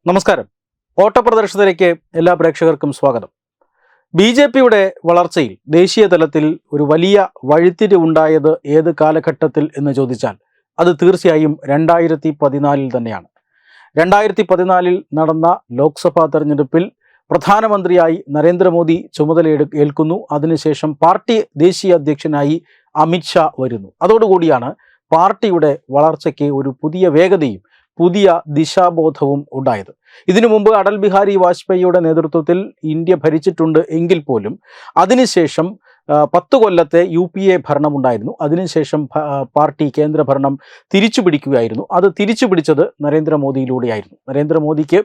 നമസ്കാരം. ഓട്ടപ്രദർശനത്തിലേക്ക് എല്ലാ പ്രേക്ഷകർക്കും സ്വാഗതം. ബി.ജെ.പിയുടെ വളർച്ചയിൽ ദേശീയ തലത്തിൽ ഒരു വലിയ വഴിത്തിരിവുണ്ടായത് ഏത് കാലഘട്ടത്തിൽ എന്ന് ചോദിച്ചാൽ അത് തീർച്ചയായും 2014 തന്നെയാണ്. 2014 നടന്ന ലോക്സഭാ തെരഞ്ഞെടുപ്പിൽ പ്രധാനമന്ത്രിയായി നരേന്ദ്രമോദി ഏൽക്കുന്നു. അതിനുശേഷം പാർട്ടി ദേശീയ അധ്യക്ഷനായി അമിത്ഷാ വരുന്നു. അതോടുകൂടിയാണ് പാർട്ടിയുടെ വളർച്ചയ്ക്ക് ഒരു പുതിയ വേഗതയും പുതിയ ദിശാബോധവും ഉണ്ടായത്. ഇതിനു മുമ്പ് അടൽ ബിഹാരി വാജ്പേയിയുടെ നേതൃത്വത്തിൽ ഇന്ത്യ ഭരിച്ചിട്ടുണ്ട് എങ്കിൽ പോലും അതിനുശേഷം 10 കൊല്ലത്തെ UPA ഭരണമുണ്ടായിരുന്നു. അതിനുശേഷം പാർട്ടി കേന്ദ്രഭരണം തിരിച്ചുപിടിക്കുകയായിരുന്നു. അത് തിരിച്ചുപിടിച്ചത് നരേന്ദ്രമോദിയിലൂടെയായിരുന്നു. നരേന്ദ്രമോദിക്ക്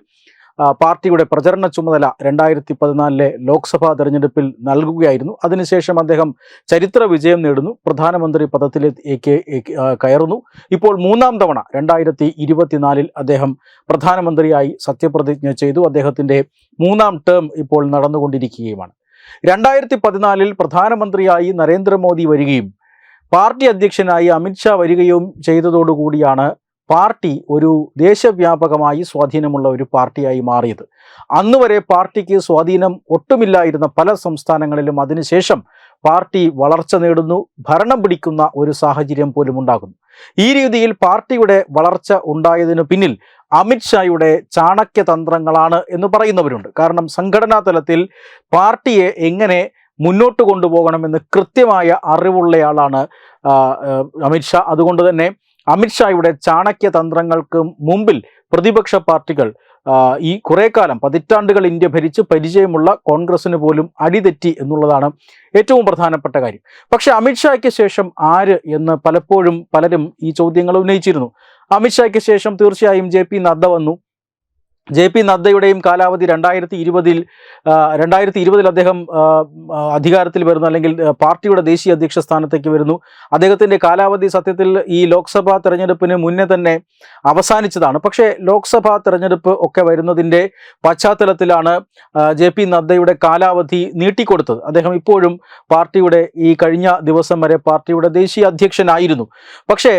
പാർട്ടിയുടെ പ്രചരണ ചുമതല 2014 ലോക്സഭാ തെരഞ്ഞെടുപ്പിൽ നൽകുകയായിരുന്നു. അതിനുശേഷം അദ്ദേഹം ചരിത്ര വിജയം നേടുന്നു, പ്രധാനമന്ത്രി പദത്തിലേക്ക് കയറുന്നു. ഇപ്പോൾ 3ാം തവണ 2024 അദ്ദേഹം പ്രധാനമന്ത്രിയായി സത്യപ്രതിജ്ഞ ചെയ്തു. അദ്ദേഹത്തിൻ്റെ 3ാം ടേം ഇപ്പോൾ നടന്നുകൊണ്ടിരിക്കുകയുമാണ്. 2014 പ്രധാനമന്ത്രിയായി നരേന്ദ്രമോദി വരികയും പാർട്ടി അധ്യക്ഷനായി അമിത്ഷാ വരികയും ചെയ്തതോടുകൂടിയാണ് പാർട്ടി ഒരു ദേശവ്യാപകമായി സ്വാധീനമുള്ള ഒരു പാർട്ടിയായി മാറിയത്. അന്നുവരെ പാർട്ടിക്ക് സ്വാധീനം ഒട്ടുമില്ലായിരുന്ന പല സംസ്ഥാനങ്ങളിലും അതിനുശേഷം പാർട്ടി വളർച്ച നേടുന്നു, ഭരണം പിടിക്കുന്ന ഒരു സാഹചര്യം പോലും ഉണ്ടാകുന്നു. ഈ രീതിയിൽ പാർട്ടിയുടെ വളർച്ച ഉണ്ടായതിനു പിന്നിൽ അമിത്ഷായുടെ ചാണക്യതന്ത്രങ്ങളാണ് എന്ന് പറയുന്നവരുണ്ട്. കാരണം സംഘടനാ തലത്തിൽ പാർട്ടിയെ എങ്ങനെ മുന്നോട്ട് കൊണ്ടുപോകണമെന്ന് കൃത്യമായ അറിവുള്ളയാളാണ് അമിത്ഷാ. അതുകൊണ്ട് തന്നെ അമിത്ഷായുടെ ചാണക്യതന്ത്രങ്ങൾക്ക് മുമ്പിൽ പ്രതിപക്ഷ പാർട്ടികൾ ഈ കുറേ കാലം പതിറ്റാണ്ടുകൾ ഇന്ത്യ ഭരിച്ച് പരിചയമുള്ള കോൺഗ്രസിന് പോലും അടിതെറ്റി എന്നുള്ളതാണ് ഏറ്റവും പ്രധാനപ്പെട്ട കാര്യം. പക്ഷെ അമിത്ഷായ്ക്ക് ശേഷം ആര് എന്ന് പലപ്പോഴും പലരും ഈ ചോദ്യങ്ങൾ ഉന്നയിച്ചിരുന്നു. അമിത്ഷായ്ക്ക് ശേഷം തീർച്ചയായും JP നദ്ദ വന്നു. JP നദ്ദയുടെയും കാലാവധി 2020 അദ്ദേഹം അധികാരത്തിൽ വരുന്നു, അല്ലെങ്കിൽ പാർട്ടിയുടെ ദേശീയ അധ്യക്ഷ സ്ഥാനത്തേക്ക് വരുന്നു. അദ്ദേഹത്തിൻ്റെ കാലാവധി സത്യത്തിൽ ഈ ലോക്സഭാ തെരഞ്ഞെടുപ്പിന് മുന്നേ തന്നെ അവസാനിച്ചതാണ്. പക്ഷേ ലോക്സഭാ തെരഞ്ഞെടുപ്പ് ഒക്കെ വരുന്നതിൻ്റെ പശ്ചാത്തലത്തിലാണ് JP നദ്ദയുടെ കാലാവധി നീട്ടിക്കൊടുത്തത്. അദ്ദേഹം ഇപ്പോഴും പാർട്ടിയുടെ ഈ കഴിഞ്ഞ ദിവസം വരെ പാർട്ടിയുടെ ദേശീയ അധ്യക്ഷനായിരുന്നു. പക്ഷേ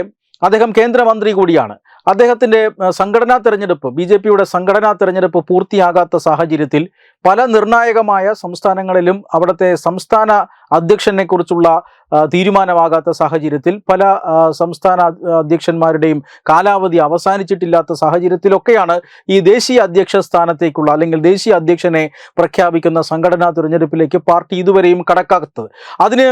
അദ്ദേഹം കേന്ദ്രമന്ത്രി കൂടിയാണ്. അദ്ദേഹത്തിൻ്റെ സംഘടനാ തെരഞ്ഞെടുപ്പ്, BJPയുടെ സംഘടനാ തെരഞ്ഞെടുപ്പ് പൂർത്തിയാകാത്ത സാഹചര്യത്തിൽ പല നിർണായകമായ സംസ്ഥാനങ്ങളിലും അവിടുത്തെ സംസ്ഥാന അധ്യക്ഷനെ കുറിച്ചുള്ള തീരുമാനമാകാത്ത സാഹചര്യത്തിൽ പല സംസ്ഥാന അധ്യക്ഷന്മാരുടെയും കാലാവധി അവസാനിച്ചിട്ടില്ലാത്ത സാഹചര്യത്തിലൊക്കെയാണ് ഈ ദേശീയ അധ്യക്ഷ സ്ഥാനത്തേക്കുള്ള അല്ലെങ്കിൽ ദേശീയ അധ്യക്ഷനെ പ്രഖ്യാപിക്കുന്ന സംഘടനാ തിരഞ്ഞെടുപ്പിലേക്ക് പാർട്ടി ഇതുവരെയും കടക്കാത്തത്. അതിന്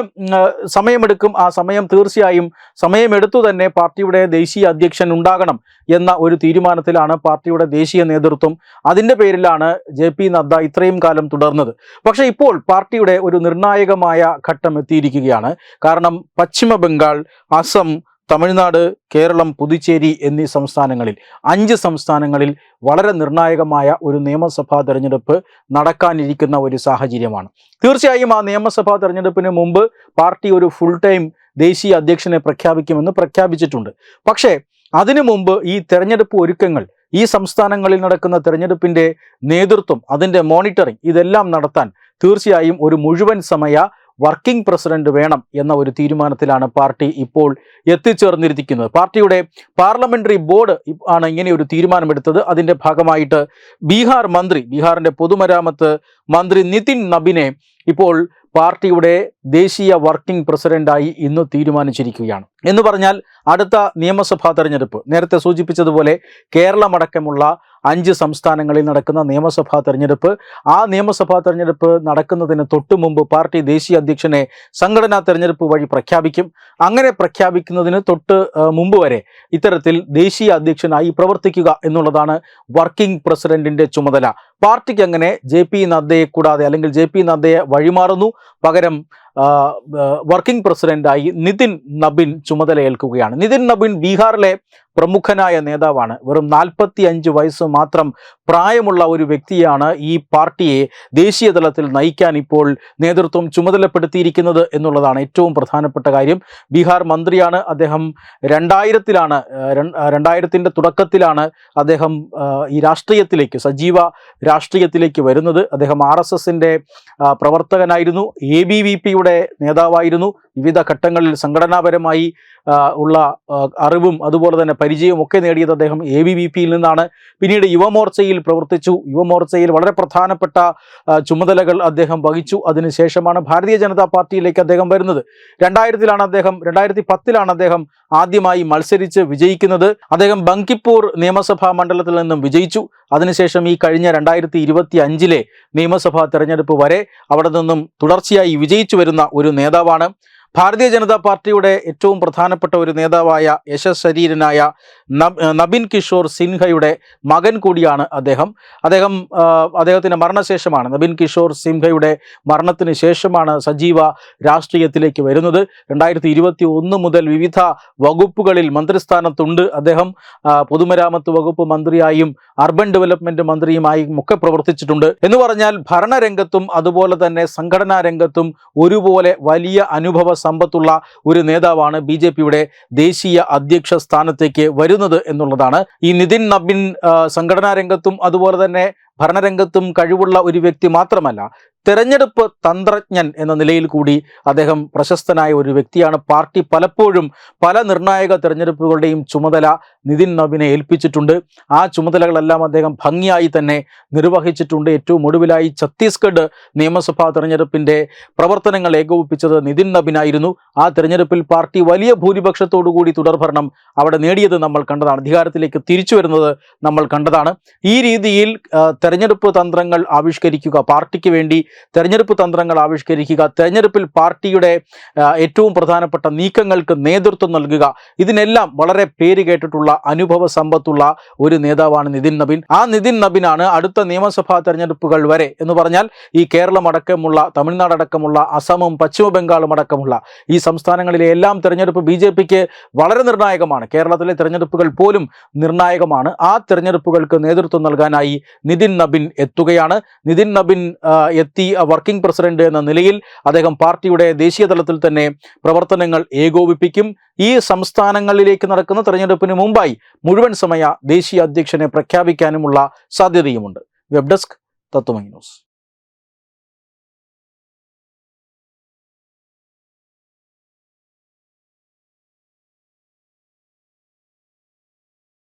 സമയമെടുക്കും. ആ സമയം തീർച്ചയായും സമയമെടുത്തു തന്നെ പാർട്ടിയുടെ ദേശീയ അധ്യക്ഷൻ ഉണ്ടാകണം എന്ന ഒരു തീരുമാനത്തിലാണ് പാർട്ടിയുടെ ദേശീയ നേതൃത്വം. അതിൻ്റെ പേരിലാണ് JP നദ്ദ ഇത്രയും കാലം തുടർന്നത്. പക്ഷേ ഇപ്പോൾ പാർട്ടിയുടെ ഒരു നിർണായകമായ ഘട്ടം എത്തിയിരിക്കുകയാണ്. കാരണം പശ്ചിമ ബംഗാൾ, അസം, തമിഴ്നാട്, കേരളം, പുതുച്ചേരി എന്നീ സംസ്ഥാനങ്ങളിൽ 5 സംസ്ഥാനങ്ങളിൽ വളരെ നിർണായകമായ ഒരു നിയമസഭാ തെരഞ്ഞെടുപ്പ് നടക്കാനിരിക്കുന്ന ഒരു സാഹചര്യമാണ്. തീർച്ചയായും ആ നിയമസഭാ തെരഞ്ഞെടുപ്പിന് മുമ്പ് പാർട്ടി ഒരു ഫുൾ ടൈം ദേശീയ അധ്യക്ഷനെ പ്രഖ്യാപിക്കുമെന്ന് പ്രഖ്യാപിച്ചിട്ടുണ്ട്. പക്ഷേ അതിനു മുമ്പ് ഈ തെരഞ്ഞെടുപ്പ് ഒരുക്കങ്ങൾ, ഈ സംസ്ഥാനങ്ങളിൽ നടക്കുന്ന തെരഞ്ഞെടുപ്പിൻ്റെ നേതൃത്വം, അതിൻ്റെ മോണിറ്ററിംഗ്, ഇതെല്ലാം നടത്താൻ തീർച്ചയായും ഒരു മുഴുവൻ സമയ വർക്കിംഗ് പ്രസിഡന്റ് വേണം എന്ന ഒരു തീരുമാനത്തിലാണ് പാർട്ടി ഇപ്പോൾ എത്തിച്ചേർന്നിരിക്കുന്നത്. പാർട്ടിയുടെ പാർലമെന്ററി ബോർഡ് ആണ് ഇങ്ങനെ ഒരു തീരുമാനമെടുത്തത്. അതിൻ്റെ ഭാഗമായിട്ട് ബീഹാറിൻ്റെ പൊതുമരാമത്ത് മന്ത്രി നിതിൻ നബിനെ ഇപ്പോൾ പാർട്ടിയുടെ ദേശീയ വർക്കിംഗ് പ്രസിഡന്റായി ഇന്ന് തീരുമാനിച്ചിരിക്കുകയാണ്. എന്ന് പറഞ്ഞാൽ അടുത്ത നിയമസഭാ തെരഞ്ഞെടുപ്പ്, നേരത്തെ സൂചിപ്പിച്ചതുപോലെ കേരളമടക്കമുള്ള 5 സംസ്ഥാനങ്ങളിൽ നടക്കുന്ന നിയമസഭാ തെരഞ്ഞെടുപ്പ്, ആ നിയമസഭാ തെരഞ്ഞെടുപ്പ് നടക്കുന്നതിന് തൊട്ടു മുമ്പ് പാർട്ടി ദേശീയ അധ്യക്ഷനെ സംഘടനാ തെരഞ്ഞെടുപ്പ് വഴി പ്രഖ്യാപിക്കും. അങ്ങനെ പ്രഖ്യാപിക്കുന്നതിന് തൊട്ട് മുമ്പ് വരെ ഇത്തരത്തിൽ ദേശീയ അധ്യക്ഷനായി പ്രവർത്തിക്കുക എന്നുള്ളതാണ് വർക്കിംഗ് പ്രസിഡന്റിന്റെ ചുമതല. പാർട്ടിക്ക് അങ്ങനെ JP നദ്ദയെ കൂടാതെ, അല്ലെങ്കിൽ JP നദ്ദയെ വഴിമാറുന്നു. പകരം വർക്കിംഗ് പ്രസിഡന്റായി നിതിൻ നബിൻ ചുമതലയേൽക്കുകയാണ്. നിതിൻ നബിൻ ബീഹാറിലെ പ്രമുഖനായ നേതാവാണ്. വെറും 45 വയസ്സ് മാത്രം പ്രായമുള്ള ഒരു വ്യക്തിയാണ് ഈ പാർട്ടിയെ ദേശീയ തലത്തിൽ നയിക്കാൻ ഇപ്പോൾ നേതൃത്വം ചുമതലപ്പെടുത്തിയിരിക്കുന്നത് എന്നുള്ളതാണ് ഏറ്റവും പ്രധാനപ്പെട്ട കാര്യം. ബീഹാർ മന്ത്രിയാണ് അദ്ദേഹം. 2000-ന്റെ തുടക്കത്തിലാണ് അദ്ദേഹം ഈ രാഷ്ട്രീയത്തിലേക്ക്, സജീവ രാഷ്ട്രീയത്തിലേക്ക് വരുന്നത്. അദ്ദേഹം RSSന്റെ പ്രവർത്തകനായിരുന്നു, ABVPയുടെ നേതാവായിരുന്നു. വിവിധ ഘട്ടങ്ങളിൽ സംഘടനാപരമായി ഉള്ള അറിവും അതുപോലെ തന്നെ പരിചയവും ഒക്കെ നേടിയത് അദ്ദേഹം ABVP-യിൽ നിന്നാണ്. പിന്നീട് യുവമോർച്ചയിൽ പ്രവർത്തിച്ചു. യുവമോർച്ചയിൽ വളരെ പ്രധാനപ്പെട്ട ചുമതലകൾ അദ്ദേഹം വഹിച്ചു. അതിനുശേഷമാണ് ഭാരതീയ ജനതാ പാർട്ടിയിലേക്ക് അദ്ദേഹം വരുന്നത്. 2010-ലാണ് അദ്ദേഹം ആദ്യമായി മത്സരിച്ച് വിജയിക്കുന്നത്. അദ്ദേഹം ബങ്കിപ്പൂർ നിയമസഭാ മണ്ഡലത്തിൽ നിന്നും വിജയിച്ചു. അതിനുശേഷം ഈ കഴിഞ്ഞ 2025-ലെ നിയമസഭാ തെരഞ്ഞെടുപ്പ് വരെ അവിടെ നിന്നും തുടർച്ചയായി വിജയിച്ചു വരുന്ന ഒരു നേതാവാണ്. ഭാരതീയ ജനതാ പാർട്ടിയുടെ ഏറ്റവും പ്രധാനപ്പെട്ട ഒരു നേതാവായ യശശരീരനായ നബിൻ കിഷോർ സിൻഹയുടെ മകൻ കൂടിയാണ് അദ്ദേഹം. അദ്ദേഹത്തിൻ്റെ മരണശേഷമാണ്, നബിൻ കിഷോർ സിൻഹയുടെ മരണത്തിന് ശേഷമാണ് സജീവ രാഷ്ട്രീയത്തിലേക്ക് വരുന്നത്. 2021 മുതൽ വിവിധ വകുപ്പുകളിൽ മന്ത്രിസ്ഥാനത്തുണ്ട് അദ്ദേഹം. പൊതുമരാമത്ത് വകുപ്പ് മന്ത്രിയായും അർബൻ ഡെവലപ്മെന്റ് മന്ത്രിയുമായും ഒക്കെ പ്രവർത്തിച്ചിട്ടുണ്ട്. എന്ന് പറഞ്ഞാൽ ഭരണരംഗത്തും അതുപോലെ തന്നെ സംഘടനാ രംഗത്തും ഒരുപോലെ വലിയ അനുഭവ സമ്പത്തുള്ള ഒരു നേതാവാണ് BJP-യുടെ ദേശീയ അധ്യക്ഷ സ്ഥാനത്തേക്ക് വരുന്നത് എന്നുള്ളതാണ്. ഈ നിതിൻ നബിൻ സംഘടനാ രംഗത്തും അതുപോലെ തന്നെ ഭരണരംഗത്തും കഴിവുള്ള ഒരു വ്യക്തി മാത്രമല്ല, തെരഞ്ഞെടുപ്പ് തന്ത്രജ്ഞൻ എന്ന നിലയിൽ കൂടി അദ്ദേഹം പ്രശസ്തനായ ഒരു വ്യക്തിയാണ്. പാർട്ടി പലപ്പോഴും പല നിർണായക തെരഞ്ഞെടുപ്പുകളുടെയും ചുമതല നിതിൻ നബിനെ ഏൽപ്പിച്ചിട്ടുണ്ട്. ആ ചുമതലകളെല്ലാം അദ്ദേഹം ഭംഗിയായി തന്നെ നിർവഹിച്ചിട്ടുണ്ട്. ഏറ്റവും ഒടുവിലായി ഛത്തീസ്ഗഡ് നിയമസഭാ തെരഞ്ഞെടുപ്പിൻ്റെ പ്രവർത്തനങ്ങൾ ഏകോപിപ്പിച്ചത് നിതിൻ നബിനായിരുന്നു. ആ തെരഞ്ഞെടുപ്പിൽ പാർട്ടി വലിയ ഭൂരിപക്ഷത്തോടു കൂടി തുടർഭരണം അവിടെ നേടിയത് നമ്മൾ കണ്ടതാണ്. അധികാരത്തിലേക്ക് തിരിച്ചു വരുന്നത് നമ്മൾ കണ്ടതാണ്. ഈ രീതിയിൽ തെരഞ്ഞെടുപ്പ് തന്ത്രങ്ങൾ ആവിഷ്കരിക്കുക, പാർട്ടിക്ക് വേണ്ടി തെരഞ്ഞെടുപ്പ് തന്ത്രങ്ങൾ ആവിഷ്കരിക്കുക, തെരഞ്ഞെടുപ്പിൽ പാർട്ടിയുടെ ഏറ്റവും പ്രധാനപ്പെട്ട നീക്കങ്ങൾക്ക് നേതൃത്വം നൽകുക, ഇതിനെല്ലാം വളരെ പേര് കേട്ടിട്ടുള്ള അനുഭവ സമ്പത്തുള്ള ഒരു നേതാവാണ് നിതിൻ നബിൻ. ആ നിതിൻ നബിനാണ് അടുത്ത നിയമസഭാ തെരഞ്ഞെടുപ്പുകൾ വരെ എന്ന് പറഞ്ഞാൽ ഈ കേരളം അടക്കമുള്ള, തമിഴ്നാട് അടക്കമുള്ള, അസമും പശ്ചിമ ബംഗാളും അടക്കമുള്ള ഈ സംസ്ഥാനങ്ങളിലെ എല്ലാം തെരഞ്ഞെടുപ്പ് BJP-ക്ക് വളരെ നിർണായകമാണ്. കേരളത്തിലെ തെരഞ്ഞെടുപ്പുകൾ പോലും നിർണായകമാണ്. ആ തെരഞ്ഞെടുപ്പുകൾക്ക് നേതൃത്വം നൽകാനായി നിതിൻ നബിൻ എത്തുകയാണ്. നിതിൻ നബിൻ എത്തി വർക്കിംഗ് പ്രസിഡന്റ് എന്ന നിലയിൽ അദ്ദേഹം പാർട്ടിയുടെ ദേശീയ തലത്തിൽ തന്നെ പ്രവർത്തനങ്ങൾ ഏകോപിപ്പിക്കും. ഈ സംസ്ഥാനങ്ങളിലേക്ക് നടക്കുന്ന തെരഞ്ഞെടുപ്പിന് മുമ്പായി മുഴുവൻ സമയ ദേശീയ അധ്യക്ഷനെ പ്രഖ്യാപിക്കാനുമുള്ള സാധ്യതയുമുണ്ട്. വെബ് ഡെസ്ക് തത്വമൈ ന്യൂസ്.